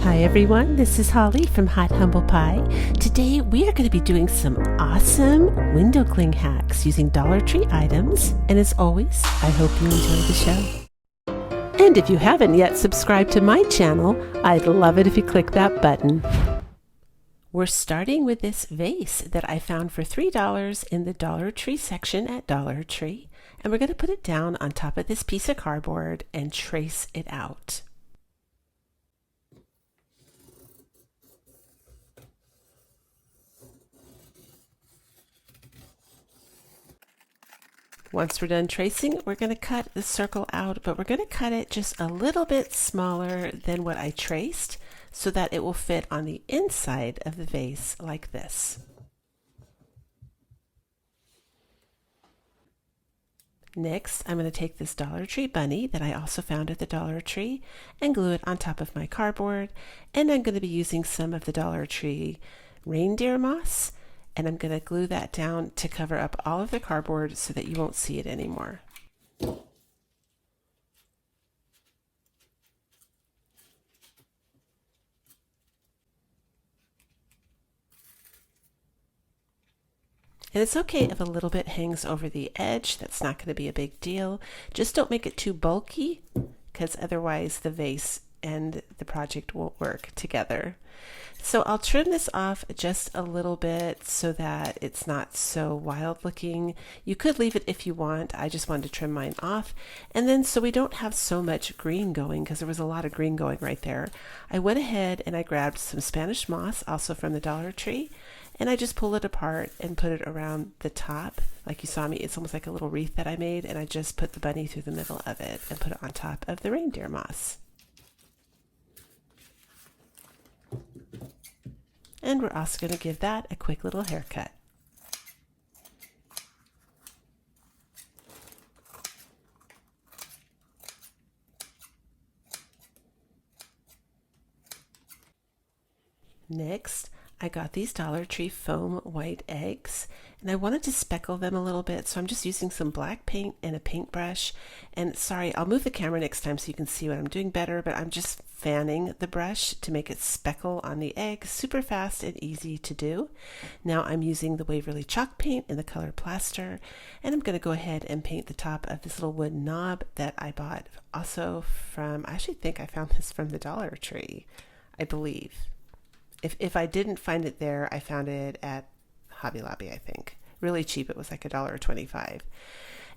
Hi everyone, this is Holly from Hot Humble Pie. Today we are going to be doing some awesome window cling hacks using Dollar Tree items, and as always, I hope you enjoy the show. And if you haven't yet subscribed to my channel, I'd love it if you click that button. We're starting with this vase that I found for $3 in the Dollar Tree section at Dollar Tree, and we're going to put it down on top of this piece of cardboard and trace it out. Once we're done tracing, we're going to cut the circle out, but we're going to cut it just a little bit smaller than what I traced so that it will fit on the inside of the vase like this. Next, I'm going to take this Dollar Tree bunny that I also found at the Dollar Tree and glue it on top of my cardboard, and I'm going to be using some of the Dollar Tree reindeer moss, and I'm going to glue that down to cover up all of the cardboard so that you won't see it anymore. And it's okay if a little bit hangs over the edge. That's not going to be a big deal. Just don't make it too bulky, because otherwise the vase and the project won't work together. So I'll trim this off just a little bit so that it's not so wild looking. You could leave it if you want. I just wanted to trim mine off. And then so we don't have so much green going, because there was a lot of green going right there, I went ahead and I grabbed some Spanish moss, also from the Dollar Tree, and I just pulled it apart and put it around the top. Like you saw me, it's almost like a little wreath that I made, and I just put the bunny through the middle of it and put it on top of the reindeer moss. And we're also going to give that a quick little haircut. Next, I got these Dollar Tree foam white eggs, and I wanted to speckle them a little bit, so I'm just using some black paint and a paintbrush. And sorry, I'll move the camera next time so you can see what I'm doing better, but I'm just fanning the brush to make it speckle on the egg. Super fast and easy to do. Now I'm using the Waverly chalk paint in the color plaster, and I'm going to go ahead and paint the top of this little wooden knob that I bought also from, I actually think I found this from the Dollar Tree, I believe. If I didn't find it there, I found it at Hobby Lobby, I think. Really cheap. It was like $1.25.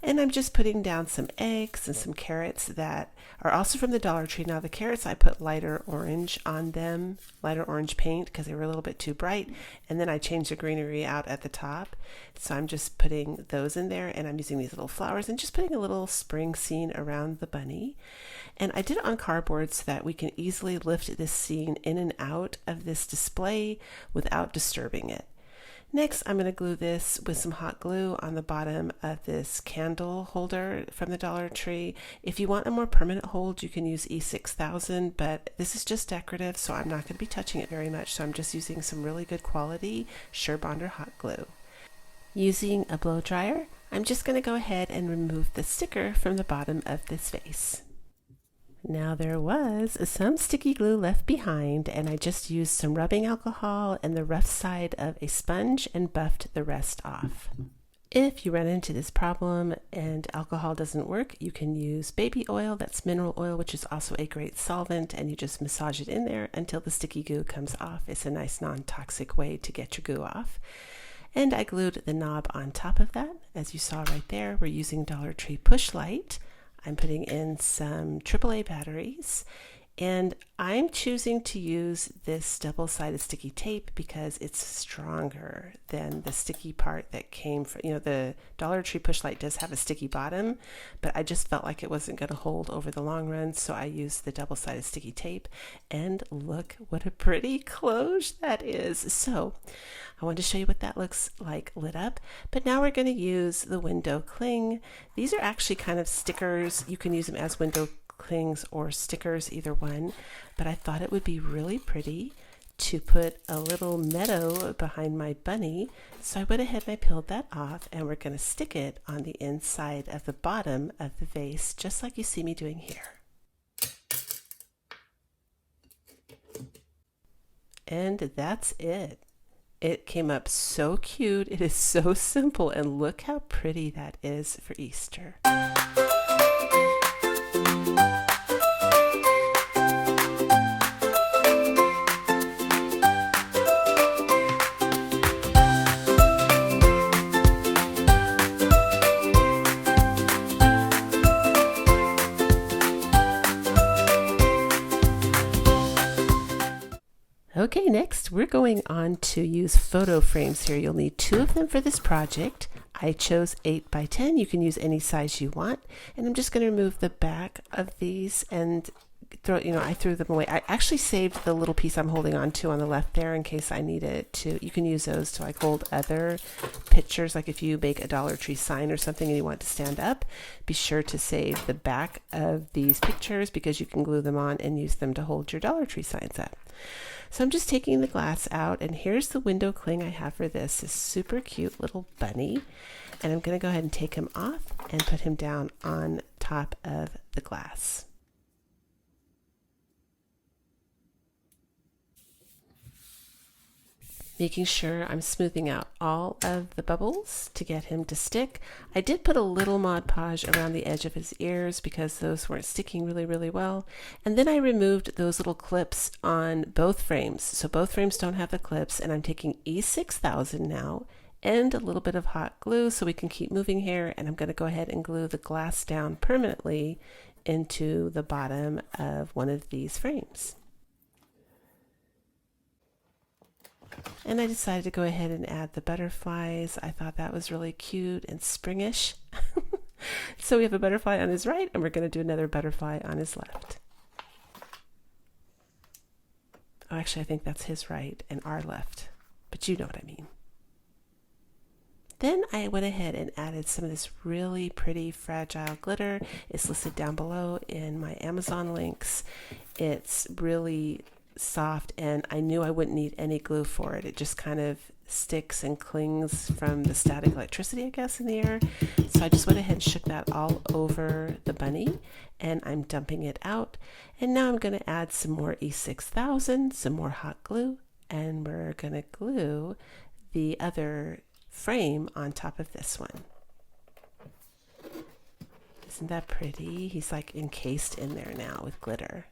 And I'm just putting down some eggs and some carrots that are also from the Dollar Tree. Now the carrots, I put lighter orange on them, lighter orange paint, because they were a little bit too bright. And then I changed the greenery out at the top. So I'm just putting those in there, and I'm using these little flowers and just putting a little spring scene around the bunny. And I did it on cardboard so that we can easily lift this scene in and out of this display without disturbing it. Next, I'm going to glue this with some hot glue on the bottom of this candle holder from the Dollar Tree. If you want a more permanent hold, you can use E6000, but this is just decorative, so I'm not going to be touching it very much, so I'm just using some really good quality Surebonder hot glue. Using a blow dryer, I'm just going to go ahead and remove the sticker from the bottom of this vase. Now there was some sticky glue left behind, and I just used some rubbing alcohol and the rough side of a sponge and buffed the rest off. If you run into this problem and alcohol doesn't work, you can use baby oil, that's mineral oil, which is also a great solvent, and you just massage it in there until the sticky goo comes off. It's a nice non-toxic way to get your goo off. And I glued the knob on top of that. As you saw right there, we're using Dollar Tree Push Light. I'm putting in some AAA batteries, and I'm choosing to use this double-sided sticky tape because it's stronger than the sticky part that came from, the Dollar Tree Push Light does have a sticky bottom, but I just felt like it wasn't going to hold over the long run, so I used the double-sided sticky tape, and look what a pretty close that is. So I wanted to show you what that looks like lit up, but now we're going to use the window cling. These are actually kind of stickers. You can use them as window clings or stickers, either one, but I thought it would be really pretty to put a little meadow behind my bunny, so I went ahead and I peeled that off, and we're going to stick it on the inside of the bottom of the vase, just like you see me doing here. And that's it. It came up so cute. It is so simple, and look how pretty that is for Easter. Okay, next we're going on to use photo frames here. You'll need 2 of them for this project. I chose 8 by 10. You can use any size you want. And I'm just going to remove the back of these and I threw them away. I actually saved the little piece I'm holding on to on the left there in case I need it to. You can use those to like hold other pictures, like if you make a Dollar Tree sign or something and you want to stand up, be sure to save the back of these pictures because you can glue them on and use them to hold your Dollar Tree signs up. So I'm just taking the glass out, and here's the window cling I have for this super cute little bunny. And I'm going to go ahead and take him off and put him down on top of the glass. Making sure I'm smoothing out all of the bubbles to get him to stick. I did put a little Mod Podge around the edge of his ears because those weren't sticking really well. And then I removed those little clips on both frames. So both frames don't have the clips, and I'm taking E6000 now and a little bit of hot glue so we can keep moving here. And I'm going to go ahead and glue the glass down permanently into the bottom of one of these frames. And I decided to go ahead and add the butterflies. I thought that was really cute and springish. So we have a butterfly on his right, and we're going to do another butterfly on his left. Oh, actually, I think that's his right and our left, but you know what I mean. Then I went ahead and added some of this really pretty fragile glitter. It's listed down below in my Amazon links. It's really soft, and I knew I wouldn't need any glue for it. It just kind of sticks and clings from the static electricity, I guess, in the air. So I just went ahead and shook that all over the bunny, and I'm dumping it out. And now I'm going to add some more E6000, some more hot glue, and we're going to glue the other frame on top of this one. Isn't that pretty? He's like encased in there now with glitter.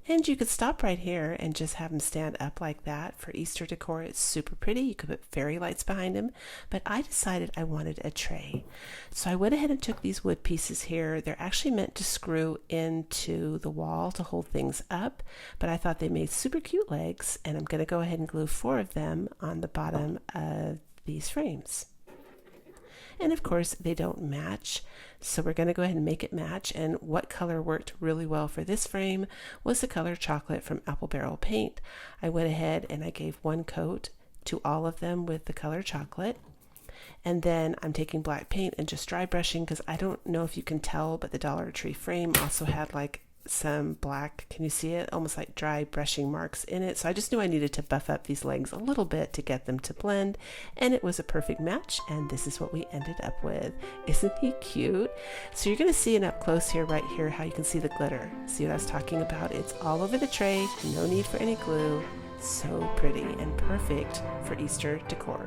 And you could stop right here and just have him stand up like that for Easter decor. It's super pretty. You could put fairy lights behind him, but I decided I wanted a tray. So I went ahead and took these wood pieces here. They're actually meant to screw into the wall to hold things up, but I thought they made super cute legs, and I'm going to go ahead and glue 4 of them on the bottom of these frames. And of course they don't match, so we're going to go ahead and make it match. And what color worked really well for this frame was the color chocolate from Apple Barrel Paint. I went ahead and I gave 1 coat to all of them with the color chocolate, and then I'm taking black paint and just dry brushing, because I don't know if you can tell, but the Dollar Tree frame also had like some black, can you see it, almost like dry brushing marks in it. So I just knew I needed to buff up these legs a little bit to get them to blend, and it was a perfect match, and this is what we ended up with. Isn't he cute? So you're going to see it up close here, right here, how you can see the glitter. See what I was talking about? It's all over the tray, no need for any glue. So pretty and perfect for Easter decor.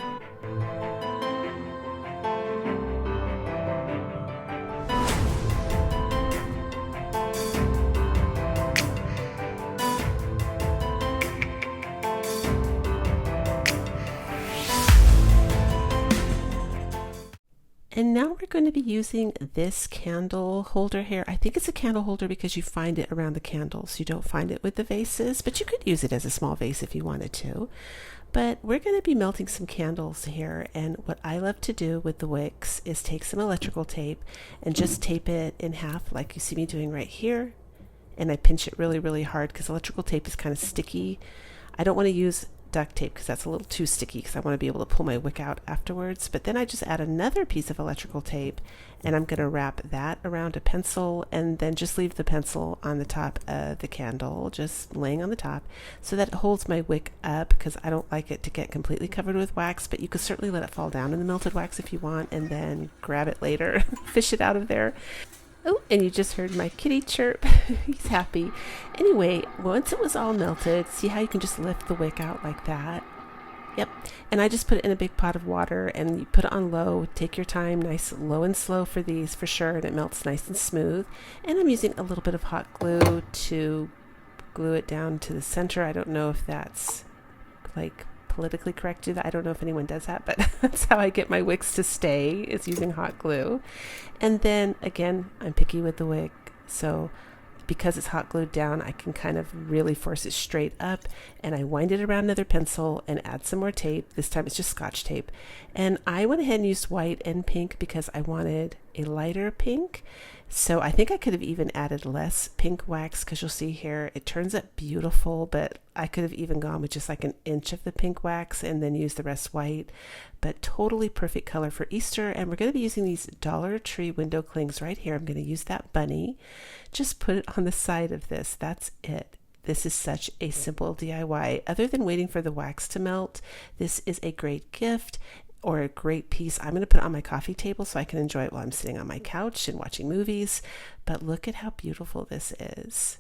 And now we're going to be using this candle holder here. I think it's a candle holder because you find it around the candles. You don't find it with the vases, but you could use it as a small vase if you wanted to. But we're going to be melting some candles here, and what I love to do with the wicks is take some electrical tape and just tape it in half like you see me doing right here. And I pinch it really hard because electrical tape is kind of sticky. I don't want to use duct tape because that's a little too sticky, because I want to be able to pull my wick out afterwards. But then I just add another piece of electrical tape, and I'm going to wrap that around a pencil, and then just leave the pencil on the top of the candle, just laying on the top, so that it holds my wick up, because I don't like it to get completely covered with wax. But you could certainly let it fall down in the melted wax if you want, and then grab it later, fish it out of there. Oh, and you just heard my kitty chirp. He's happy. Anyway, once it was all melted, see how you can just lift the wick out like that? Yep. And I just put it in a big pot of water and you put it on low. Take your time, nice low and slow for these for sure, and it melts nice and smooth. And I'm using a little bit of hot glue to glue it down to the center. I don't know if that's like politically correct. I don't know if anyone does that, but that's how I get my wicks to stay, is using hot glue. And then again, I'm picky with the wick, so because it's hot glued down, I can kind of really force it straight up, and I wind it around another pencil and add some more tape. This time it's just Scotch tape. And I went ahead and used white and pink because I wanted a lighter pink. So I think I could have even added less pink wax, because you'll see here it turns out beautiful, but I could have even gone with just like an inch of the pink wax and then use the rest white. But totally perfect color for Easter. And we're going to be using these Dollar Tree window clings right here. I'm going to use that bunny. Just put it on the side of this. That's it. This is such a simple DIY. Other than waiting for the wax to melt, this is a great gift or a great piece. I'm going to put it on my coffee table so I can enjoy it while I'm sitting on my couch and watching movies. But look at how beautiful this is.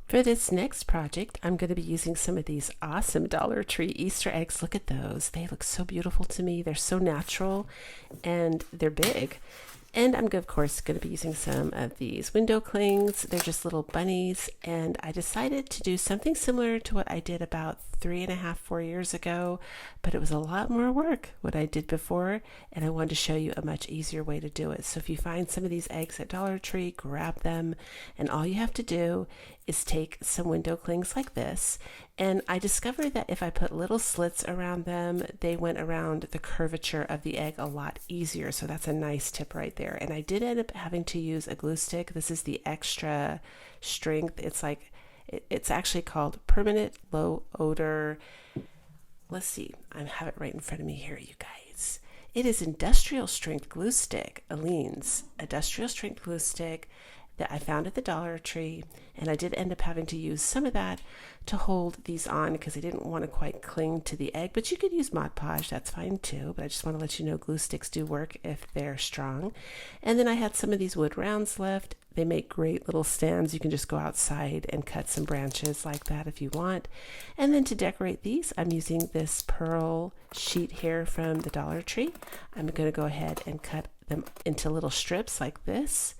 For this next project, I'm going to be using some of these awesome Dollar Tree Easter eggs. Look at those. They look so beautiful to me. They're so natural and they're big. And I'm, of course, going to be using some of these window clings. They're just little bunnies. And I decided to do something similar to what I did about 3.5, 4 years ago. But it was a lot more work, what I did before. And I wanted to show you a much easier way to do it. So if you find some of these eggs at Dollar Tree, grab them. And all you have to do is take some window clings like this. And I discovered that if I put little slits around them, they went around the curvature of the egg a lot easier. So that's a nice tip right there. And I did end up having to use a glue stick. This is the extra strength. It's actually called Permanent Low Odor. Let's see, I have it right in front of me here, you guys. It is industrial strength glue stick, Aleene's industrial strength glue stick that I found at the Dollar Tree, and I did end up having to use some of that to hold these on because I didn't want to quite cling to the egg, but you could use Mod Podge, that's fine too, but I just want to let you know glue sticks do work if they're strong. And then I had some of these wood rounds left. They make great little stands. You can just go outside and cut some branches like that if you want. And then to decorate these, I'm using this pearl sheet here from the Dollar Tree. I'm going to go ahead and cut them into little strips like this.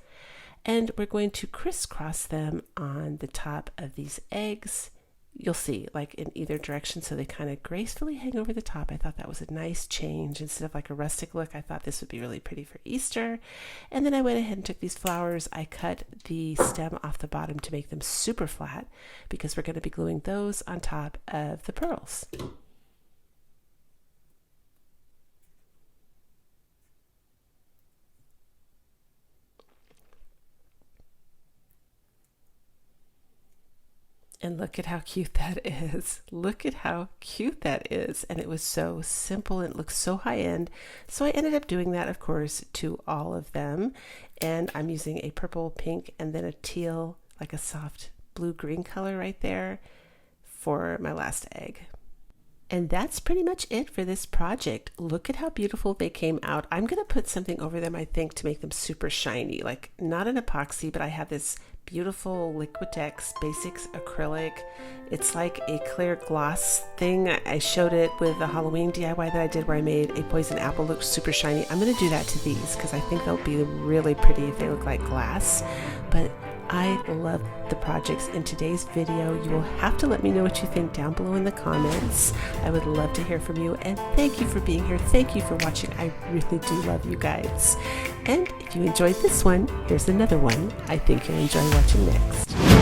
And we're going to crisscross them on the top of these eggs. You'll see, like in either direction, so they kind of gracefully hang over the top. I thought that was a nice change. Instead of like a rustic look, I thought this would be really pretty for Easter. And then I went ahead and took these flowers. I cut the stem off the bottom to make them super flat because we're going to be gluing those on top of the pearls. And look at how cute that is. Look at how cute that is. And it was so simple and it looks so high end. So I ended up doing that, of course, to all of them. And I'm using a purple, pink, and then a teal, like a soft blue-green color right there for my last egg. And that's pretty much it for this project. Look at how beautiful they came out. I'm going to put something over them, I think, to make them super shiny. Like, not an epoxy, but I have this beautiful Liquitex Basics acrylic. It's like a clear gloss thing. I showed it with the Halloween DIY that I did where I made a poison apple look super shiny. I'm going to do that to these because I think they'll be really pretty if they look like glass. But I love the projects in today's video. You will have to let me know what you think down below in the comments. I would love to hear from you, and thank you for being here. Thank you for watching. I really do love you guys. And if you enjoyed this one, here's another one I think you'll enjoy watching next.